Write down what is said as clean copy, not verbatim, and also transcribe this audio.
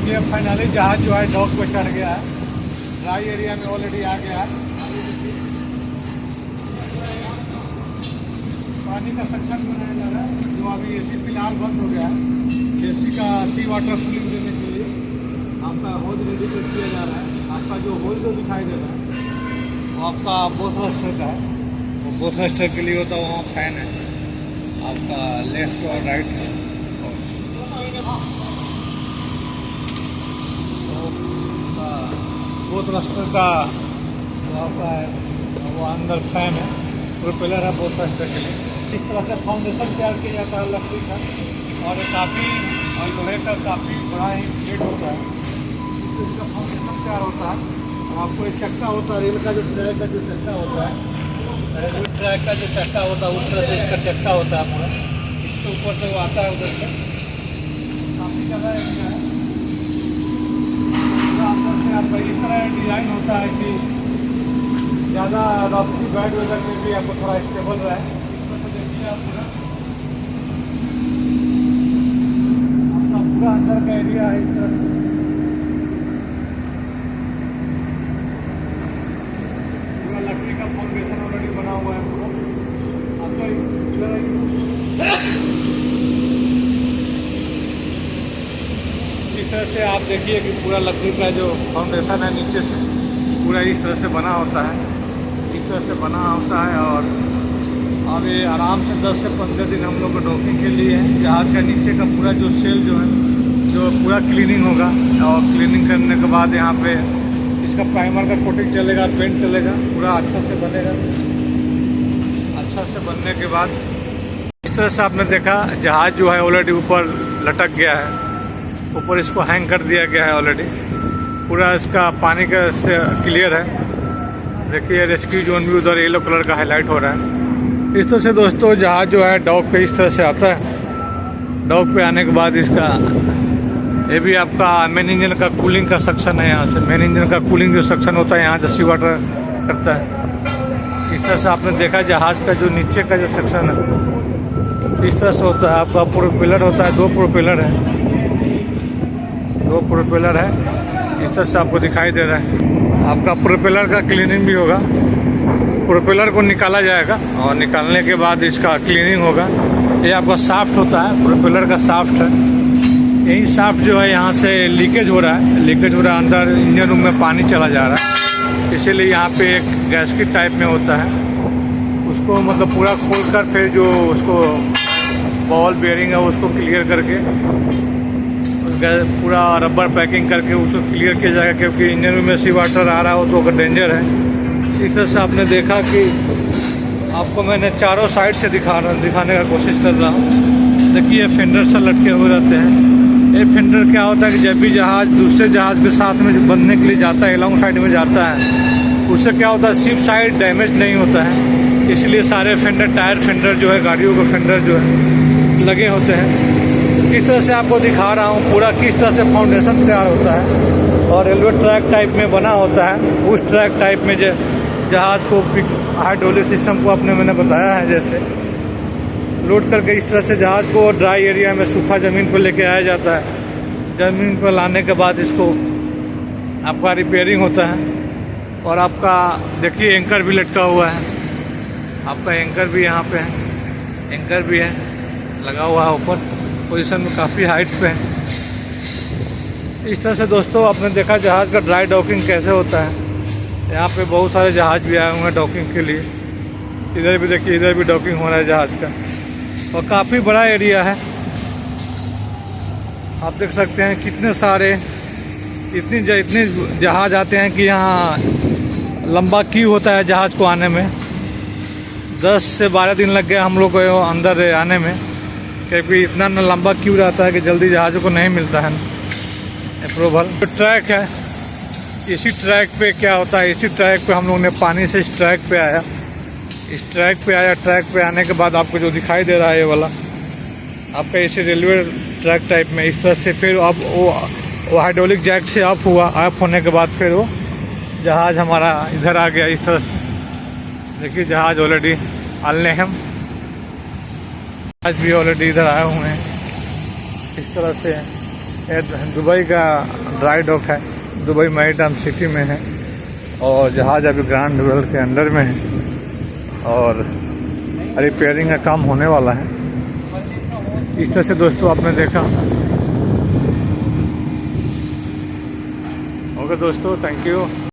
ये फाइनली जहाज जो है डॉक पे चढ़ गया है, ड्राई एरिया में ऑलरेडी आ गया है। पानी का सेक्शन बनाया जा रहा है, जो अभी एसी फिलहाल बंद हो गया है। एसी का सी वाटर कूलिंग देने के लिए आपका होज रेडी किया जा रहा है। आपका जो होज जो दिखाई दे रहा है वो आपका बोथरस्टर का है। वो बोथरस्टर के लिए होता है, वहाँ फैन है आपका लेफ्ट और राइट है। बोथरस्टर का जो आपका है वो अंदर फैन है, प्रोपेलर है बोथरस्टर के लिए। इस तरह से फाउंडेशन तैयार किया जाता है लकड़ी का, और काफ़ी और लोहे का काफ़ी बड़ा ही प्लेट होता है, इसका फाउंडेशन तैयार होता है। और आपको एक चक्का होता है, रेल का जो ट्रैक का जो चक्का होता है, रेलवे ट्रैक का जो चक्का होता है उस तरह से इसका चक्का होता है पूरा। इसके ऊपर से वो आता है उधर से, काफ़ी ज़्यादा एरिया है। अंदर से आपका इस तरह डिज़ाइन होता है कि ज़्यादा रफ्ती बैड वेदर में भी आपको थोड़ा स्टेबल रहे। इस तरह से देखिए आप पूरा आपका पूरा अंदर का एरिया है। इस तरह से पूरा लकड़ी का फाउंडेशन ऑलरेडी बना हुआ है पूरा आपका। इस तरह से आप देखिए कि पूरा लकड़ी का जो फाउंडेशन है नीचे से पूरा इस तरह से बना होता है, इस तरह से बना होता है। और अब ये आराम से 10 से 15 दिन हम लोग को डॉकिंग के लिए है। जहाज़ का नीचे का पूरा जो सेल जो है जो पूरा क्लीनिंग होगा, और क्लीनिंग करने के बाद यहाँ पे इसका प्राइमर का कोटिंग चलेगा, पेंट चलेगा, पूरा अच्छा से बनेगा। अच्छा से बनने के बाद इस तरह से आपने देखा जहाज़ जो है ऑलरेडी ऊपर लटक गया है, ऊपर इसको हैंग कर दिया गया है ऑलरेडी। पूरा इसका पानी का से क्लियर है। देखिए रेस्क्यू जोन भी उधर येलो कलर का हाईलाइट हो रहा है। इस तरह से दोस्तों जहाज़ जो है डॉक पे इस तरह से आता है। डॉक पे आने के बाद इसका ये भी आपका मेन इंजन का कूलिंग का सेक्शन है। यहाँ से मेन इंजन का कूलिंग जो सेक्शन होता है यहाँ से सी वाटर करता है। इस तरह से आपने देखा जहाज़ का जो नीचे का जो सेक्शन है इस तरह से होता है। आपका प्रोपेलर होता है, 2 प्रोपेलर है, 2 प्रोपेलर है। इस तरह से आपको दिखाई दे रहा है। आपका प्रोपेलर का क्लीनिंग भी होगा, प्रोपेलर को निकाला जाएगा और निकालने के बाद इसका क्लीनिंग होगा। ये आपका शाफ्ट होता है, प्रोपेलर का शाफ्ट है। यही शाफ्ट जो है यहाँ से लीकेज हो रहा है, लीकेज हो रहा है, अंदर इंजन रूम में पानी चला जा रहा है। इसीलिए यहाँ पे एक गैस्केट टाइप में होता है, उसको मतलब पूरा खोल कर फिर जो उसको बॉल बेयरिंग है उसको क्लियर करके पूरा रबर पैकिंग करके उसको क्लियर किया जाएगा, क्योंकि इंजन रूम में सी वाटर आ रहा हो तो डेंजर है। इस तरह से आपने देखा कि आपको मैंने चारों साइड से दिखाने का कोशिश कर रहा हूँ। देखिए ये फेंडर से लटके हुए रहते हैं। ये फेंडर क्या होता है कि जब भी जहाज़ दूसरे जहाज़ के साथ में बंधने के लिए जाता है, लॉन्ग साइड में जाता है, उससे क्या होता है शिप साइड डैमेज नहीं होता है। इसलिए सारे फेंडर, टायर फेंडर जो है गाड़ियों के फेंडर जो है लगे होते हैं। इस तरह से आपको दिखा रहा हूँ पूरा किस तरह से फाउंडेशन तैयार होता है और रेलवे ट्रैक टाइप में बना होता है। उस ट्रैक टाइप में जो जहाज़ को हाइड्रोलिक सिस्टम को मैंने बताया है, जैसे लोड करके इस तरह से जहाज़ को ड्राई एरिया में सूखा ज़मीन पर लेके आया जाता है। ज़मीन पर लाने के बाद इसको आपका रिपेयरिंग होता है। और आपका देखिए एंकर भी लटका हुआ है, आपका एंकर भी यहाँ पे है, एंकर भी है लगा हुआ है ऊपर पोजीशन में, काफ़ी हाइट पे है। इस तरह से दोस्तों आपने देखा जहाज़ का ड्राई डॉकिंग कैसे होता है। यहाँ पे बहुत सारे जहाज़ भी आए हुए हैं डॉकिंग के लिए। इधर भी देखिए, इधर भी डॉकिंग हो रहा है जहाज़ का, और काफ़ी बड़ा एरिया है। आप देख सकते हैं कितने सारे इतने जहाज़ आते हैं कि यहाँ लंबा क्यू होता है जहाज़ को आने में। 10 से 12 दिन लग गए हम लोग को अंदर आने में, क्योंकि इतना न लंबा क्यू रहता है कि जल्दी जहाज़ों को नहीं मिलता है अप्रूवल। तो ट्रैक है, इसी ट्रैक पे क्या होता है, इसी ट्रैक पे हम लोग ने पानी से इस ट्रैक पे आया, इस ट्रैक पे आया। ट्रैक पे आने के बाद आपको जो दिखाई दे रहा है ये वाला आपका इसी रेलवे ट्रैक टाइप में इस तरह से फिर अब वो हाइड्रोलिक जैक से ऑफ हुआ। ऑफ होने के बाद फिर वो जहाज़ हमारा इधर आ गया इस तरह से। देखिए जहाज़ ऑलरेडी अल-नेहम आज भी ऑलरेडी इधर आए हुए हैं इस तरह से। ये दुबई का ड्राई डॉक है, दुबई मैरीटाइम सिटी में है और जहाज़ अभी ग्रांड वर्ल्ड के अंडर में है और रिपेयरिंग का काम होने वाला है। इस तरह से दोस्तों आपने देखा। ओके दोस्तों, थैंक यू।